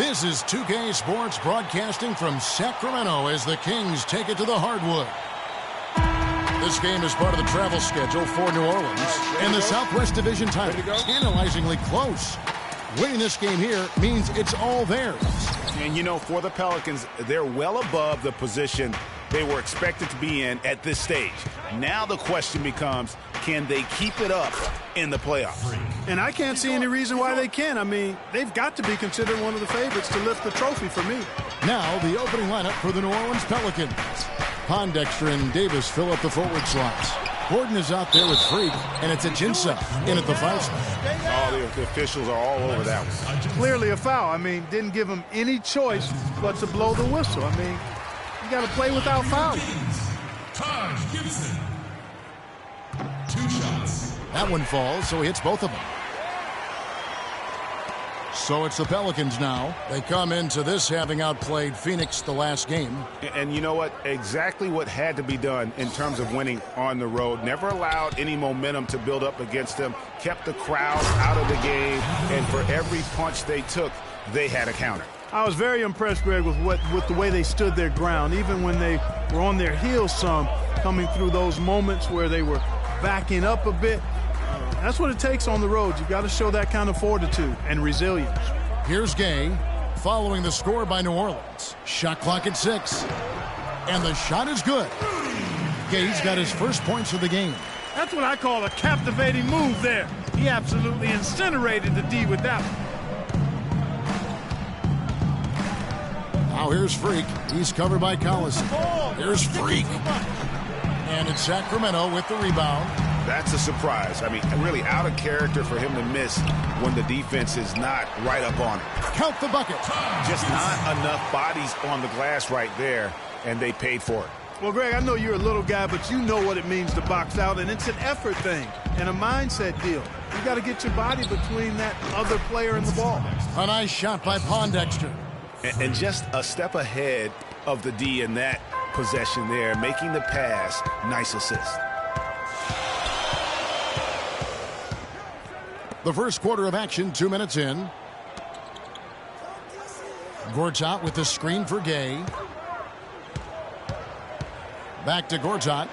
This is 2K Sports broadcasting from Sacramento as the Kings take it to the hardwood. This game is part of the travel schedule for New Orleans and the Southwest Division title. Tantalizingly close. Winning this game here means it's all theirs. And, you know, for the Pelicans, they're well above the position they were expected to be in at this stage. Now the question becomes, can they keep it up in the playoffs? And I can't see any reason why they can. I mean, they've got to be considered one of the favorites to lift the trophy for me. Now the opening lineup for the New Orleans Pelicans. Pondexter and Davis fill up the forward slots. Gordon is out there with Freak, and it's Ajinça in at the 5 spot. Oh, the officials are all over that one. Clearly a foul. I mean, didn't give him any choice but to blow the whistle. I mean, you got to play without fouling. Taj Gibson. 2 shots. That one falls, so he hits both of them. So it's the Pelicans now. They come into this having outplayed Phoenix the last game. And you know what? Exactly what had to be done in terms of winning on the road. Never allowed any momentum to build up against them. Kept the crowd out of the game. And for every punch they took, they had a counter. I was very impressed, Greg, with the way they stood their ground, even when they were on their heels some, coming through those moments where they were backing up a bit. That's what it takes on the road. You've got to show that kind of fortitude and resilience. Here's Gay following the score by New Orleans. Shot clock at 6. And the shot is good. Gay's got his first points of the game. That's what I call a captivating move there. He absolutely incinerated the D with that one. Now here's Freak. He's covered by Collison. Here's Freak. And it's Sacramento with the rebound. That's a surprise. I mean, really out of character for him to miss when the defense is not right up on it. Count the bucket. Just not enough bodies on the glass right there, and they paid for it. Well, Greg, I know you're a little guy, but you know what it means to box out, and it's an effort thing and a mindset deal. You got to get your body between that other player and the ball. A nice shot by Pondexter. And just a step ahead of the D in that possession there, making the pass. Nice assist. The first quarter of action, 2 minutes in. Gortat with the screen for Gay. Back to Gortat.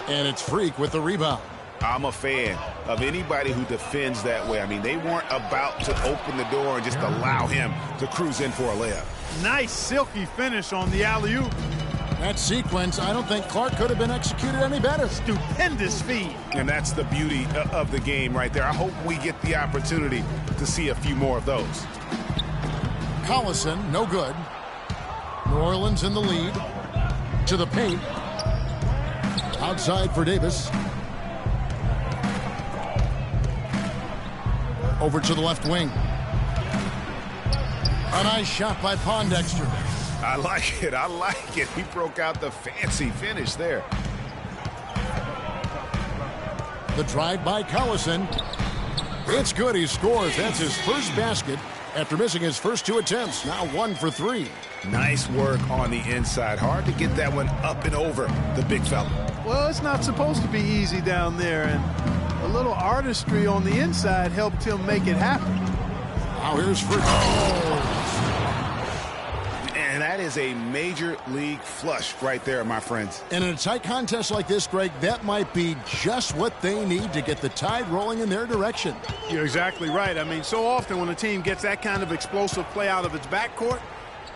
And it's Freak with the rebound. I'm a fan of anybody who defends that way. I mean, they weren't about to open the door and just allow him to cruise in for a layup. Nice silky finish on the alley-oop. That sequence, I don't think Clark could have been executed any better. Stupendous feed. And that's the beauty of the game right there. I hope we get the opportunity to see a few more of those. Collison, no good. New Orleans in the lead. To the paint. Outside for Davis. Over to the left wing. A nice shot by Pondexter. I like it. I like it. He broke out the fancy finish there. The drive by Collison. It's good. He scores. That's his first basket after missing his first 2 attempts. Now 1 for 3. Nice work on the inside. Hard to get that one up and over the big fella. Well, it's not supposed to be easy down there, and a little artistry on the inside helped him make it happen. Now here's Freak. And that is a major league flush right there, my friends. And in a tight contest like this, Greg, that might be just what they need to get the tide rolling in their direction. You're exactly right. I mean, so often when a team gets that kind of explosive play out of its backcourt,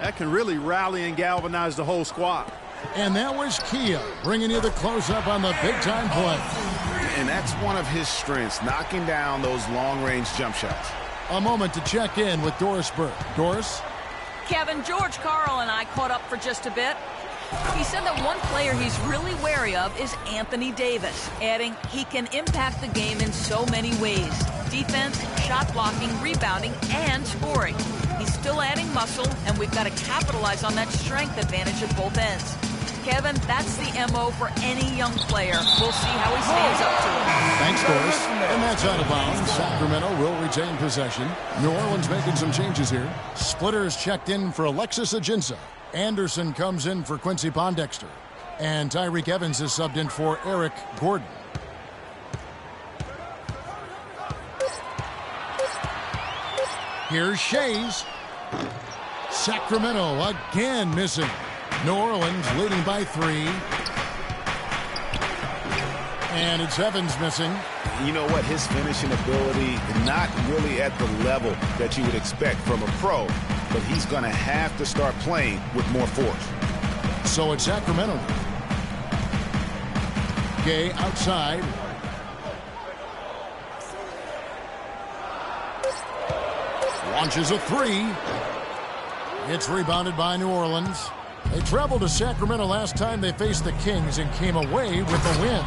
that can really rally and galvanize the whole squad. And that was Kia bringing you the close-up on the big-time play. And that's one of his strengths, knocking down those long-range jump shots. A moment to check in with Doris Burke. Doris? Kevin, George Karl and I caught up for just a bit. He said that one player he's really wary of is Anthony Davis, adding he can impact the game in so many ways. Defense, shot blocking, rebounding, and scoring. He's still adding muscle, and we've got to capitalize on that strength advantage at both ends. Kevin, that's the MO for any young player. We'll see how he stands up to it. Thanks, Doris. And that's out of bounds. Sacramento will retain possession. New Orleans making some changes here. Splitters checked in for Alexis Ajinça. Anderson comes in for Quincy Pondexter. And Tyreke Evans is subbed in for Eric Gordon. Here's Shays. Sacramento again missing. New Orleans leading by 3. And it's Evans missing. You know what? His finishing ability, not really at the level that you would expect from a pro, but he's going to have to start playing with more force. So it's Sacramento. Gay outside. Launches a 3. It's rebounded by New Orleans. They traveled to Sacramento last time they faced the Kings and came away with a win.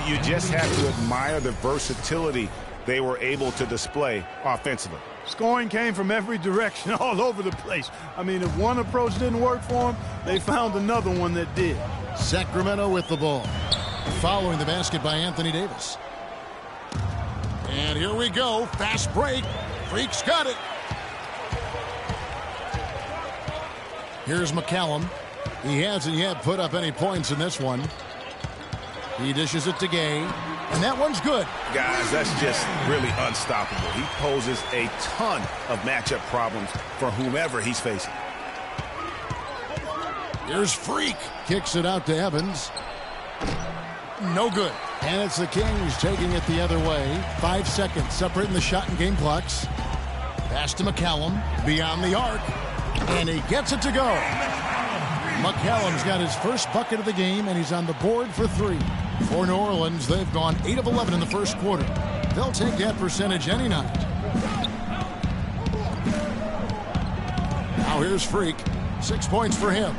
You just have to admire the versatility they were able to display offensively. Scoring came from every direction, all over the place. I mean, if one approach didn't work for them, they found another one that did. Sacramento with the ball. Following the basket by Anthony Davis. And here we go. Fast break. Freak's got it. Here's McCallum. He hasn't yet put up any points in this one. He dishes it to Gay. And that one's good. Guys, that's just really unstoppable. He poses a ton of matchup problems for whomever he's facing. Here's Freak. Kicks it out to Evans. No good. And it's the Kings taking it the other way. 5 seconds separating the shot and game clocks. Pass to McCallum. Beyond the arc. And he gets it to go. McCallum's got his first bucket of the game, and he's on the board for 3. For New Orleans, they've gone 8 of 11 in the first quarter. They'll take that percentage any night. Now here's Freak. 6 points for him.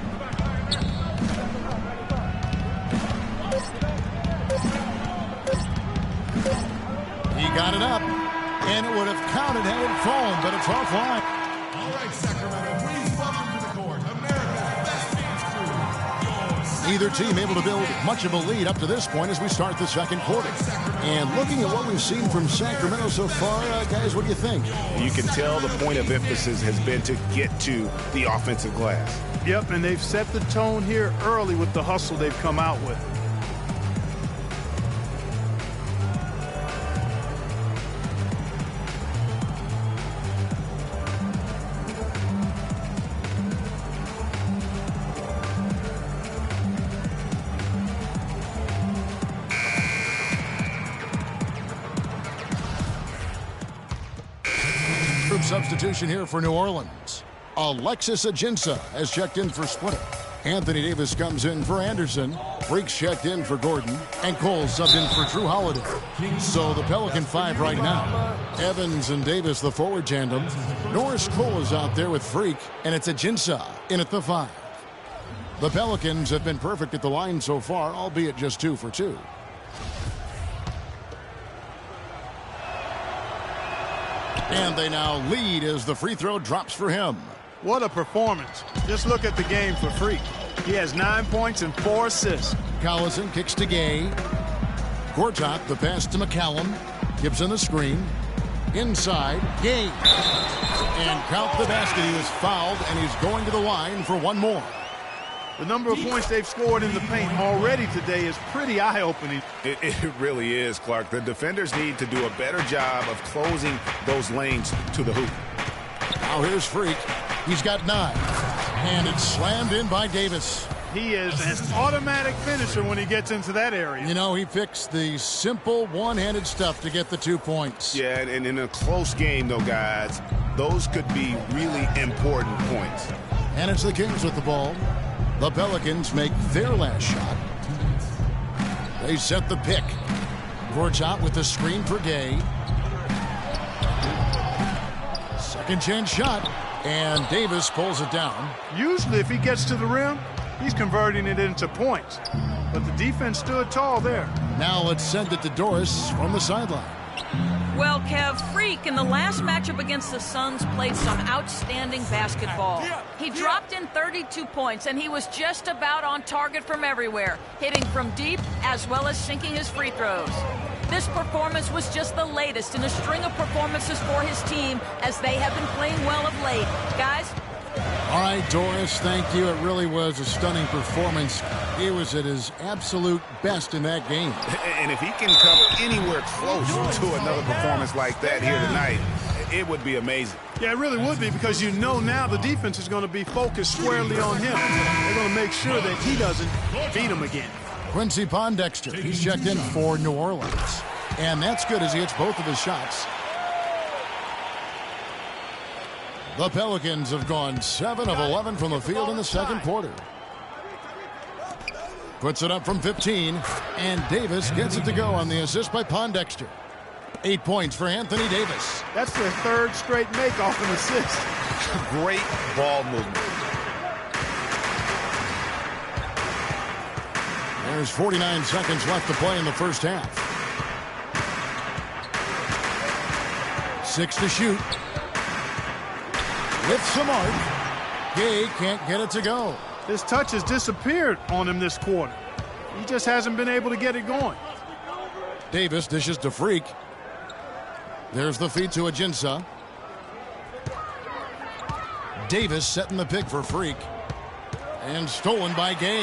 He got it up, and it would have counted had it fallen, but it's offline. All right, Sacramento, please welcome to the court America's best dance crew. Neither team able to build much of a lead up to this point as we start the second quarter. And looking at what we've seen from Sacramento so far, guys, what do you think? You can tell the point of emphasis has been to get to the offensive glass. Yep, and they've set the tone here early with the hustle they've come out with. Substitution here for New Orleans. Alexis Ajinça has checked in for Splitter. Anthony Davis comes in for Anderson. Freaks checked in for Gordon. And Cole subbed in for Drew Holiday. So the Pelican 5 right now. Evans and Davis, the forward tandem. Norris Cole is out there with Freak. And it's Ajinça in at the 5. The Pelicans have been perfect at the line so far, albeit just 2 for 2. And they now lead as the free throw drops for him. What a performance. Just look at the game for Freak. He has 9 points and 4 assists. Collison kicks to Gay. Gortat, the pass to McCallum. Gibson the screen. Inside, Gay. And count the basket. He was fouled, and he's going to the line for one more. The number of points they've scored in the paint already today is pretty eye-opening. It really is, Clark. The defenders need to do a better job of closing those lanes to the hoop. Now here's Freak. He's got 9. And it's slammed in by Davis. He is an automatic finisher when he gets into that area. You know, he fixed the simple one-handed stuff to get the 2 points. Yeah, and in a close game, though, guys, those could be really important points. And it's the Kings with the ball. The Pelicans make their last shot. They set the pick. Gortat with the screen for Gay. Second chance shot. And Davis pulls it down. Usually if he gets to the rim, he's converting it into points. But the defense stood tall there. Now let's send it to Doris from the sideline. Well, Kev, Freak in the last matchup against the Suns played some outstanding basketball. He dropped in 32 points, and he was just about on target from everywhere, hitting from deep as well as sinking his free throws. This performance was just the latest in a string of performances for his team as they have been playing well of late. Guys? All right, Doris, thank you. It really was a stunning performance. He was at his absolute best in that game. And if he can come anywhere close to another performance like that here tonight, it would be amazing. Yeah, it really would be, because you know now the defense is going to be focused squarely on him. They're going to make sure that he doesn't beat him again. Quincy Pondexter, he's checked in for New Orleans. And that's good as he hits both of his shots. The Pelicans have gone 7 of 11 from the field in the second quarter. Puts it up from 15, and Davis gets it to go on the assist by Pondexter. 8 points for Anthony Davis. That's their third straight make off an assist. Great ball movement. There's 49 seconds left to play in the first half. 6 to shoot. With some arc. Gay can't get it to go. His touch has disappeared on him this quarter. He just hasn't been able to get it going. Davis dishes to Freak. There's the feed to Ajinça. Davis setting the pick for Freak. And stolen by Gay.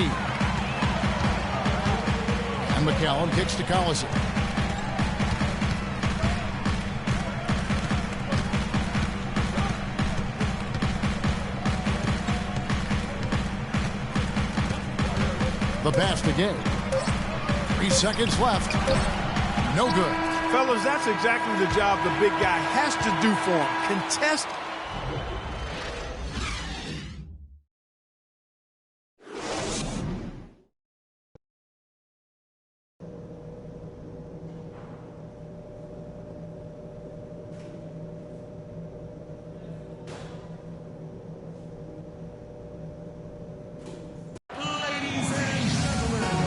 And McCallum kicks to Collison. The pass to Gay. 3 seconds left. No good. Fellas, that's exactly the job the big guy has to do for him. Contest.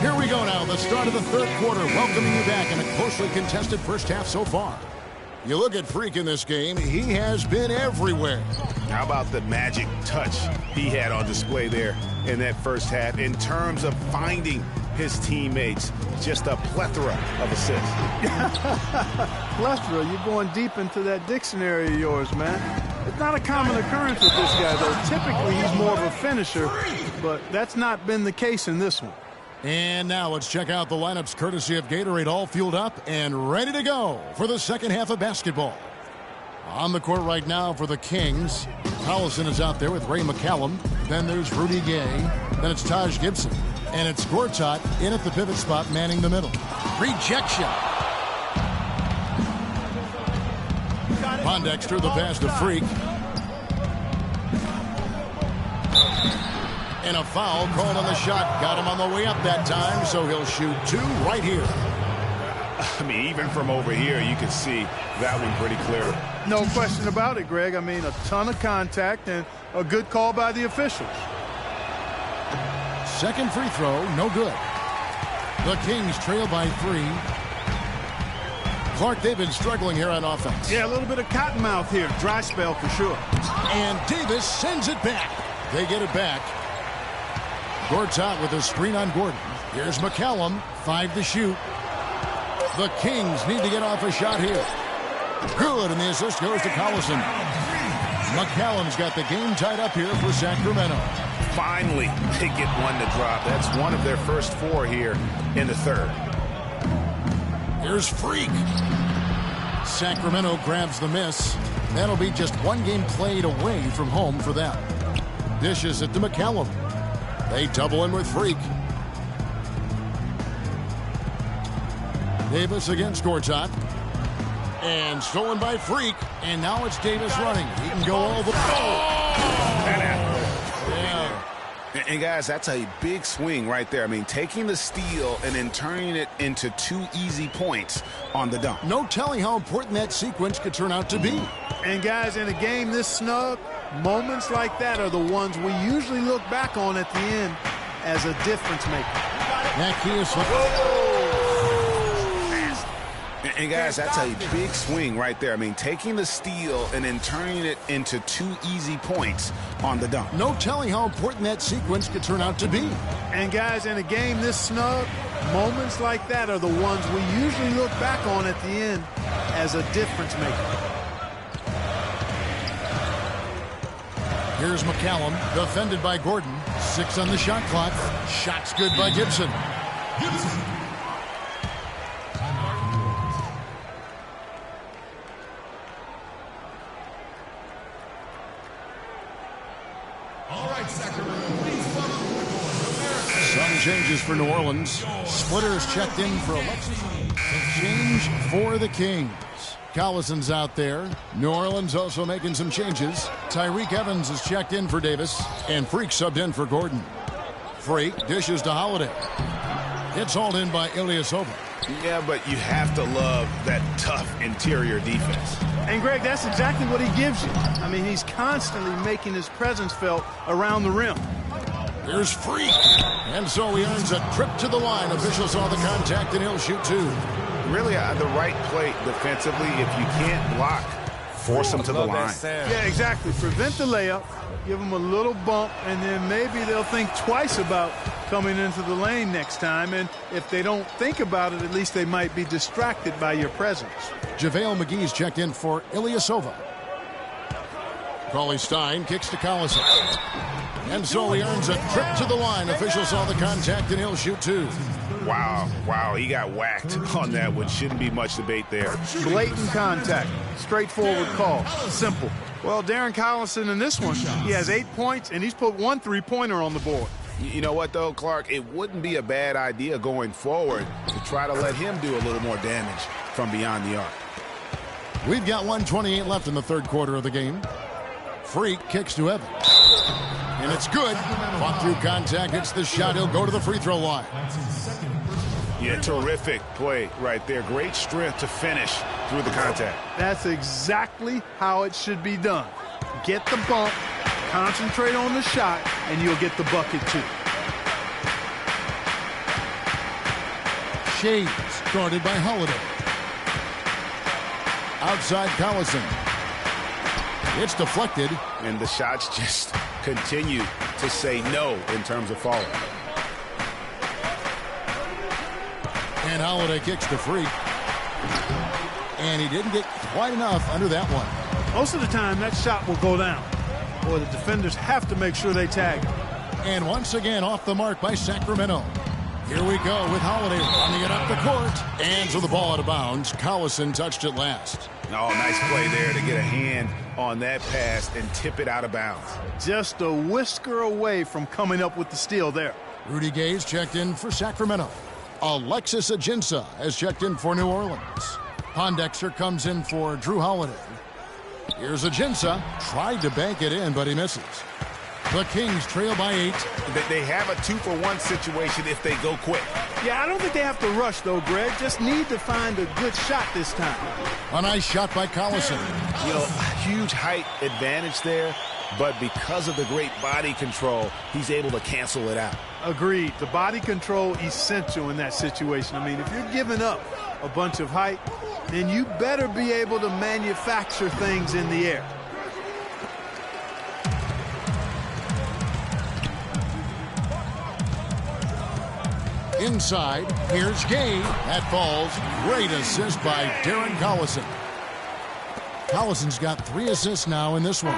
Here we go now, the start of the third quarter, welcoming you back in a closely contested first half so far. You look at Freak in this game, he has been everywhere. How about the magic touch he had on display there in that first half in terms of finding his teammates? Just a plethora of assists. Plethora, you're going deep into that dictionary of yours, man. It's not a common occurrence with this guy, though. Typically, he's more of a finisher, but that's not been the case in this one. And now let's check out the lineups courtesy of Gatorade, all fueled up and ready to go for the second half of basketball. On the court right now for the Kings, Collison is out there with Ray McCallum. Then there's Rudy Gay. Then it's Taj Gibson. And it's Gortat in at the pivot spot, manning the middle. Rejection. Pondexter, the pass to Freak. And a foul called on the shot. Got him on the way up that time, so he'll shoot 2 right here. I mean, even from over here, you can see that one pretty clear. No question about it, Greg. I mean, a ton of contact and a good call by the officials. Second free throw, no good. The Kings trail by 3. Clark, they've been struggling here on offense. Yeah, a little bit of cottonmouth here. Dry spell for sure. And Davis sends it back. They get it back. Gortat with a screen on Gordon. Here's McCallum, 5 to shoot. The Kings need to get off a shot here. Good, and the assist goes to Collison. McCallum's got the game tied up here for Sacramento. Finally, they get one to drop. That's one of their first 4 here in the third. Here's Freak. Sacramento grabs the miss. That'll be just one game played away from home for them. Dishes it to McCallum. They double in with Freak. Davis against Gortat. And stolen by Freak. And now it's Davis running. He can go all the way. Yeah. And guys, that's a big swing right there. I mean, taking the steal and then turning it into 2 easy points on the dunk. No telling how important that sequence could turn out to be. And guys, in a game this snug, moments like that are the ones we usually look back on at the end as a difference maker. That key is... And guys, that's a big swing right there. I mean, taking the steal and then turning it into 2 easy points on the dunk. No telling how important that sequence could turn out to be. And guys, in a game this snug, moments like that are the ones we usually look back on at the end as a difference maker. Here's McCallum, defended by Gordon. 6 on the shot clock. Shot's good by Gibson. changes for New Orleans. Splitters checked in for Alexis. Change for the Kings. Collison's out there. New Orleans also making some changes. Tyreek Evans is checked in for Davis, and Freak subbed in for Gordon. Freak dishes to Holiday. It's hauled in by Ilyasova. Yeah, but you have to love that tough interior defense. And, Greg, that's exactly what he gives you. I mean, he's constantly making his presence felt around the rim. Here's Freak. And so he earns a trip to the line. Officials saw the contact, and he'll shoot two. Really, the right play defensively. If you can't block, force them to the line. Yeah, exactly. Prevent the layup, give them a little bump, and then maybe they'll think twice about coming into the lane next time. And if they don't think about it, at least they might be distracted by your presence. JaVale McGee's checked in for Ilyasova. Cauley-Stein kicks to Collison. And so he earns a trip to the line. Officials saw the contact, and he'll shoot two. Wow, he got whacked on that one. Shouldn't be much debate there. Blatant contact. Straightforward call. Simple. Well, Darren Collison in this one, he has 8 points, and he's put 1 3-pointer on the board. You know what, though, Clark? It wouldn't be a bad idea going forward to try to let him do a little more damage from beyond the arc. We've got 1:28 left in the third quarter of the game. Freak kicks to Evans. And it's good. Fought through contact, hits the shot. He'll go to the free throw line. Yeah, terrific play right there. Great strength to finish through the contact. That's exactly how it should be done. Get the bump, concentrate on the shot, and you'll get the bucket too. Shades guarded by Holiday. Outside Collison. It's deflected. And the shots just continue to say no in terms of falling. And Holiday kicks to Freak. And he didn't get quite enough under that one. Most of the time, that shot will go down. Or the defenders have to make sure they tag him. And once again, off the mark by Sacramento. Here we go with Holiday running it up the court. And so the ball out of bounds. Collison touched it last. Oh, nice play there to get a hand on that pass and tip it out of bounds. Just a whisker away from coming up with the steal there. Rudy Gay's checked in for Sacramento. Alexis Ajinça has checked in for New Orleans. Pondexter comes in for Drew Holiday. Here's Ajinça. Tried to bank it in, but he misses. The Kings trail by 8. They have a 2-for-1 situation if they go quick. Yeah, I don't think they have to rush, though, Greg. Just need to find a good shot this time. A nice shot by Collison. You know, huge height advantage there, but because of the great body control, he's able to cancel it out. Agreed. The body control essential in that situation. I mean, if you're giving up a bunch of height, then you better be able to manufacture things in the air. Inside, here's Gay. That falls. Great assist by Darren Collison. Collison's got 3 assists now in this one.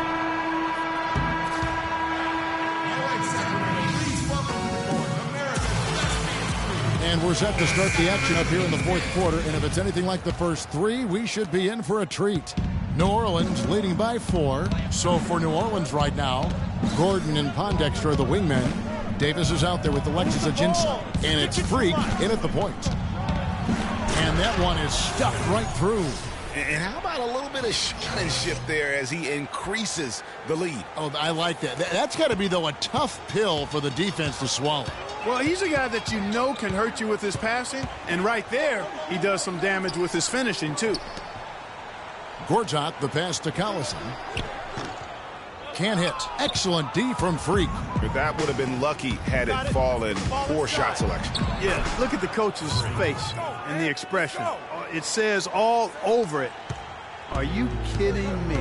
And we're set to start the action up here in the fourth quarter. And if it's anything like the first 3, we should be in for a treat. New Orleans leading by 4. So for New Orleans right now, Gordon and Pondexter are the wingmen. Davis is out there with Alexis Ajinça. And it's Freak in at the point. And that one is stuffed right through. And how about a little bit of showmanship there as he increases the lead? Oh, I like that. That's got to be, though, a tough pill for the defense to swallow. Well, he's a guy that you know can hurt you with his passing. And right there, he does some damage with his finishing, too. Gortat, the pass to Collison. Can't hit. Excellent D from Freak. That would have been lucky had it fallen. Poor shot selection. Yeah, look at the coach's face and the expression. It says all over it, are you kidding me?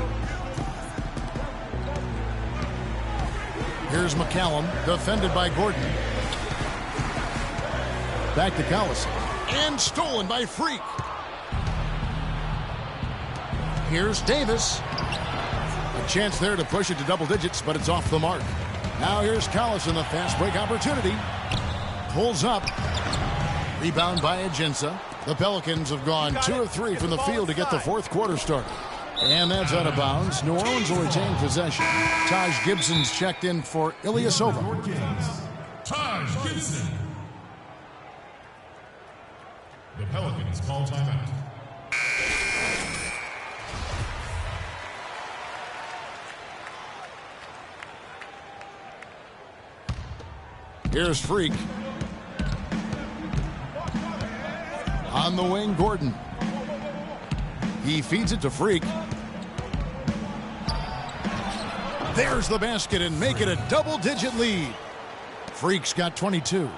Here's McCallum, defended by Gordon. Back to Collison. And stolen by Freak. Here's Davis. A chance there to push it to double digits, but it's off the mark. Now here's Collison, the fast break opportunity. Pulls up. Rebound by Ajinça. The Pelicans have gone 2 of 3 from the field to get the fourth quarter started. And that's out of bounds. New Orleans will retain possession. Taj Gibson's checked in for Ilyasova. Taj Gibson. Pelicans call timeout. Here's Freak. On the wing, Gordon. He feeds it to Freak. There's the basket and make it a double-digit lead. Freak's got 22.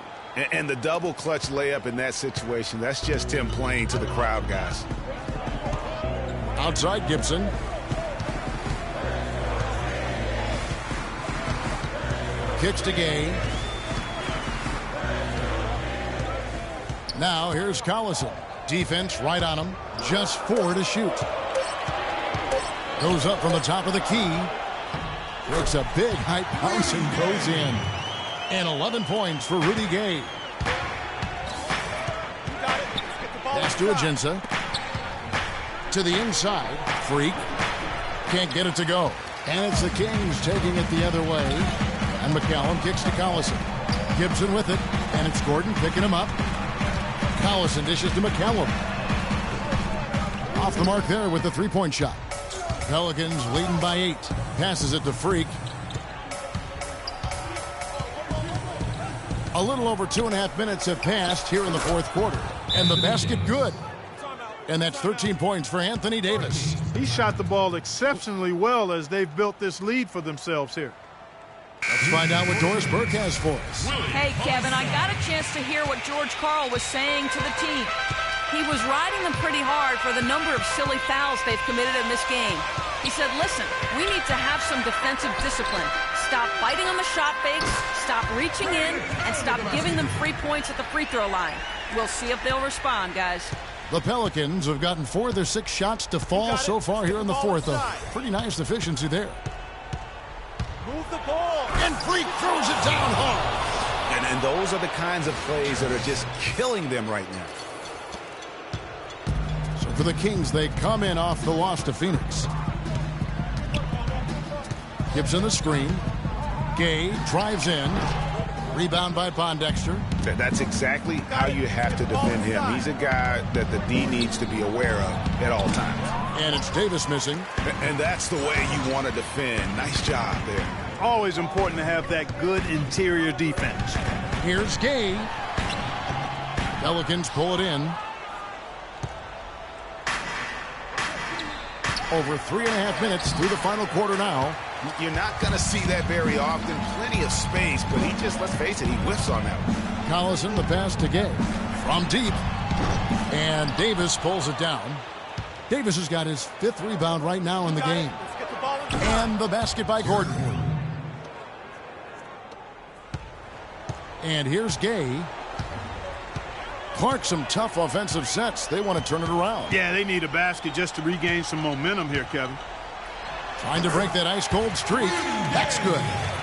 And the double clutch layup in that situation, that's just him playing to the crowd, guys. Outside Gibson. Kicks to Gay. Now here's Collison. Defense right on him. Just 4 to shoot. Goes up from the top of the key. Makes a big high bounce and goes in. And 11 points for Rudy Gay. Pass to Ajinça. To the inside. Freak. Can't get it to go. And it's the Kings taking it the other way. And McCallum kicks to Collison. Gibson with it. And it's Gordon picking him up. Collison dishes to McCallum. Off the mark there with the three-point shot. Pelicans leading by 8. Passes it to Freak. A little over 2.5 minutes have passed here in the fourth quarter. And the basket good. And that's 13 points for Anthony Davis. He shot the ball exceptionally well as they've built this lead for themselves here. Let's find out what Doris Burke has for us. Hey, Kevin, I got a chance to hear what George Karl was saying to the team. He was riding them pretty hard for the number of silly fouls they've committed in this game. He said, listen, we need to have some defensive discipline. Stop fighting on the shot fakes, stop reaching in, and stop giving them free points at the free throw line. We'll see if they'll respond, guys. The Pelicans have gotten 4 of their 6 shots to fall so far here in the fourth. A pretty nice efficiency there. Move the ball. And Freak throws it down hard. And those are the kinds of plays that are just killing them right now. So for the Kings, they come in off the loss to Phoenix. Gibson the screen. Gay drives in. Rebound by Pondexter. That's exactly how you have to defend him. He's a guy that the D needs to be aware of at all times. And it's Davis missing. And that's the way you want to defend. Nice job there. Always important to have that good interior defense. Here's Gay. Pelicans pull it in. Over 3.5 minutes through the final quarter now. You're not going to see that very often. Plenty of space, but he just, let's face it, he whiffs on that one. Collison, the pass to Gay. From deep. And Davis pulls it down. Davis has got his 5th rebound right now in the game. And the basket by Gordon. And here's Gay. Clark, some tough offensive sets. They want to turn it around. Yeah, they need a basket just to regain some momentum here, Kevin. Trying to break that ice-cold streak. That's good.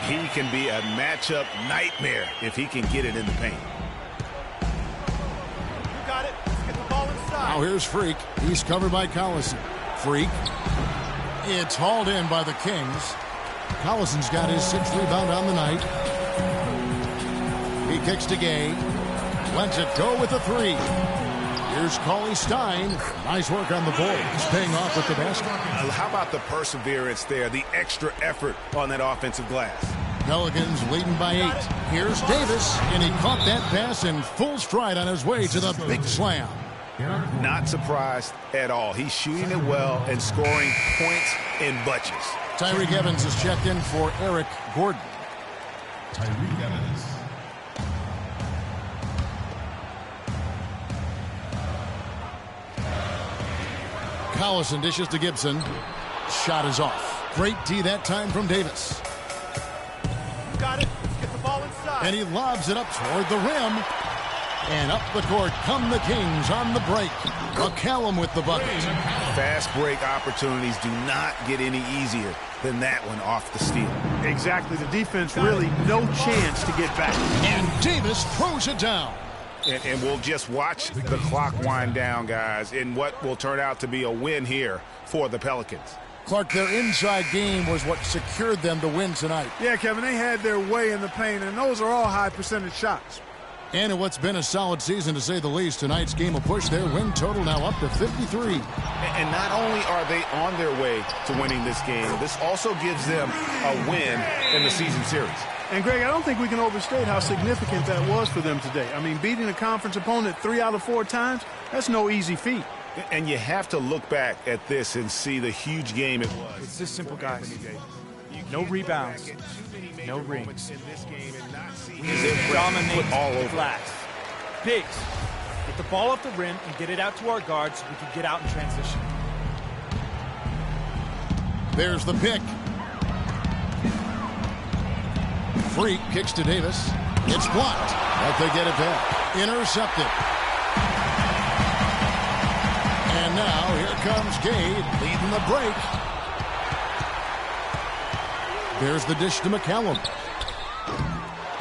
He can be a matchup nightmare if he can get it in the paint. You got it. Let's get the ball inside. Now here's Freak. He's covered by Collison. Freak. It's hauled in by the Kings. Collison's got his 6th rebound on the night. He kicks to Gay. Lets it go with a 3. Here's Cauley Stein. Nice work on the boards. Paying off with the basket. How about the perseverance there, the extra effort on that offensive glass? Pelicans leading by 8. Here's Davis, and he caught that pass in full stride on his way to the big slam. Not surprised at all. He's shooting it well and scoring points in bunches. Tyreke Evans is checked in for Eric Gordon. Tyreke Evans. Collison dishes to Gibson. Shot is off. Great D that time from Davis. You got it. Let's get the ball inside. And he lobs it up toward the rim. And up the court come the Kings on the break. McCallum with the bucket. Fast break opportunities do not get any easier than that one off the steal. Exactly. The defense really no chance to get back. And Davis throws it down. And we'll just watch the clock wind down, guys, in what will turn out to be a win here for the Pelicans. Clark, their inside game was what secured them to win tonight. Yeah, Kevin, they had their way in the paint, and those are all high percentage shots. And in what's been a solid season, to say the least, tonight's game will push their win total now up to 53. And not only are they on their way to winning this game, this also gives them a win in the season series. And, Greg, I don't think we can overstate how significant that was for them today. I mean, beating a conference opponent 3 out of 4 times, that's no easy feat. And you have to look back at this and see the huge game it was. It's this simple, guys. No rebounds, no rings. We need to dominate all over. glass. Bigs, get the ball off the rim and get it out to our guards so we can get out in transition. There's the pick. Freak kicks to Davis. It's blocked, but they get it back. Intercepted. And now here comes Gade leading the break. There's the dish to McCallum.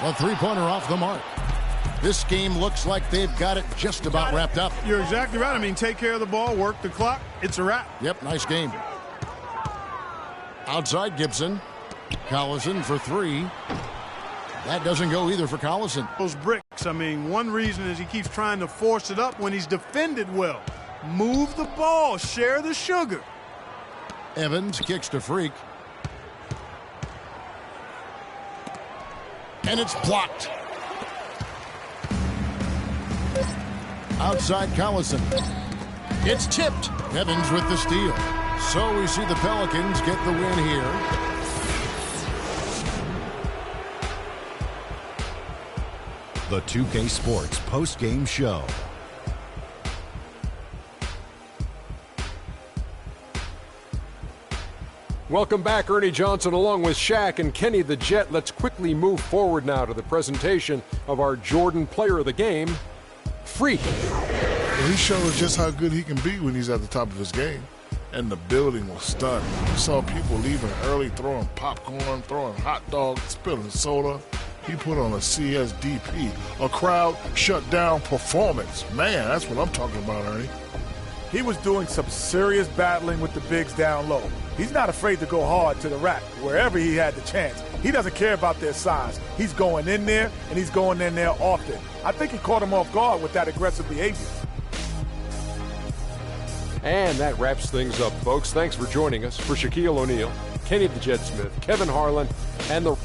A three-pointer off the mark. This game looks like they've got it just about wrapped up. You're exactly right. I mean, take care of the ball, work the clock. It's a wrap. Yep, nice game. Outside Gibson. Collison for 3. That doesn't go either for Collison. Those bricks, I mean, one reason is he keeps trying to force it up when he's defended well. Move the ball, share the sugar. Evans kicks to Freak. And it's blocked. Outside Collison. It's tipped. Evans with the steal. So we see the Pelicans get the win here. The 2K Sports post-game show. Welcome back, Ernie Johnson along with Shaq and Kenny the Jet. Let's quickly move forward now to the presentation of our Jordan Player of the Game, Freak. Well, he shows just how good he can be when he's at the top of his game. And the building was stunned. We saw people leaving early, throwing popcorn, throwing hot dogs, spilling soda. He put on a CSDP, a crowd shut down performance. Man, that's what I'm talking about, Ernie. He was doing some serious battling with the bigs down low. He's not afraid to go hard to the rack wherever he had the chance. He doesn't care about their size. He's going in there, and he's going in there often. I think he caught him off guard with that aggressive behavior. And that wraps things up, folks. Thanks for joining us. For Shaquille O'Neal, Kenny the Jet Smith, Kevin Harlan, and the